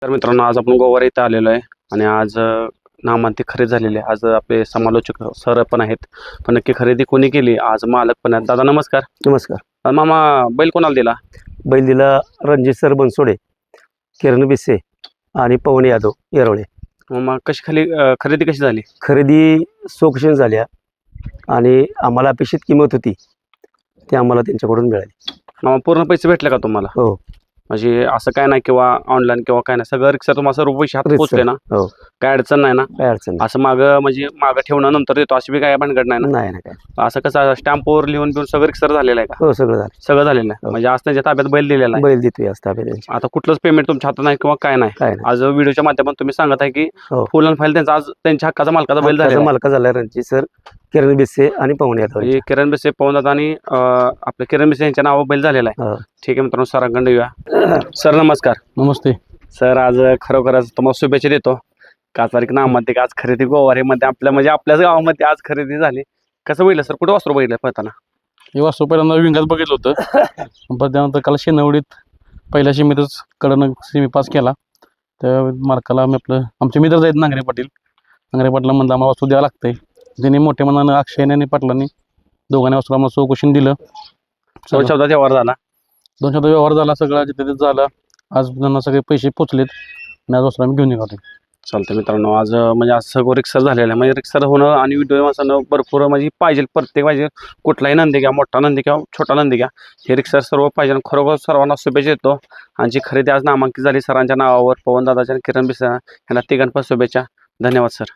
तर मित्रांनो, आज आपण गोवार इथं आलेलो आहे आणि आज नामांती खरेदी झालेली आहे. आज आपले समालोचक सर पण आहेत, पण नक्की खरेदी कोणी केली आज मालक पण आहेत. दादा नमस्कार. नमस्कार. मामा, बैल कोणाला दिला? बैल दिला रणजित सर बनसोडे, किरण बिसे आणि पवन यादव येरवळे. मामा कशी खरेदी कशी झाली? खरेदी सोकशन झाल्या आणि आम्हाला अपेक्षित किंमत होती ती आम्हाला त्यांच्याकडून मिळाली. मामा पूर्ण पैसे भेटले का तुम्हाला? हो. म्हणजे असं काय नाही किंवा ऑनलाईन किंवा काय नाही, सगळं रिक्षा तुम्हाला सर्व पैसे हातात पोहोचले ना? हो. काय अडचण नाही ना? काय अडचण नाही. असं मागं ठेवणं नंतर देतो अशी बी काय भानगड नाही ना? नाही ना. काय असं कसं स्टॅम्पवर लिहून बिहून सगळं रिक्षा झालेलं आहे का? हो, सगळं झालं. सगळं झालेलं आहे. हो. म्हणजे आज त्यांच्या ताब्यात बैल दिलेला आहे. बैल देतोय असता त्यांची. आता कुठलंच पेमेंट तुमच्या हातात नाही किंवा काय नाही. काय नाही. आज व्हिडिओच्या माध्यमातून तुम्ही सांगत आहे की हो. फुल अँड फाईल त्यांचा आज त्यांच्या हक्काचा मालकाचा बैल झालेला आहे. मालका झाला रणजित सर, किरण बिसे आणि पवन यादव. म्हणजे किरण बिसे, पवन आणि आपल्या किरण बिसे यांच्या नावावर बैल झालेला आहे. हो. ठीक आहे मित्रांनो, सरांकडे येऊया. सर नमस्कार. नमस्ते सर, आज खरोखरच तुम्हाला शुभेच्छा देतो. काचारिक नामांती आज खरेदी गोवारीमध्ये आपल्याच गावामध्ये आज खरेदी झाली. कसं बघितलं सर? कुठं वासरू बघितलं पळताना? हे वास्तव पहिल्यांदा विंगात बघितलं होतं, पण त्यानंतर काल शेनवडीत पहिल्या सीमेतच कडनं सीमे पास केला. त्या मार्काला आमचे मित्रच आहेत नांगरे पाटील म्हणलं आम्हाला वास्तू द्यावं लागतंय. त्यांनी मोठ्या मनानं अक्षयने आणि पाटलांनी दोघांनी वास्तू आम्हाला चौकशीने दिलं. 2 शब्दात व्यवहार झाला. 2 शब्द व्यवहार झाला, सगळा जिथे झाला. आज त्यांना सगळे पैसे पोचलेत आणि आज वास्तू आम्ही घेऊन निघालो. चालतं मित्रांनो, आज आज सगळं रिक्सर झालेलं आहे. म्हणजे रिक्सर होणं आणि व्हिडिओ माणसानं भरपूर पाहिजे. प्रत्येक पाहिजे, कुठलाही नंदी घ्या, मोठा नंदी घ्या, छोटा नंदी घ्या, हे रिक्सर सर्व पाहिजे. आणि खरोखर सर्वांना शुभेच्छा देतो. आणि जी खरेदी आज नामांकित झाली सरांच्या नावावर, पवन दादाच्या, किरण बिसा यांना तिघांना शुभेच्छा. धन्यवाद सर.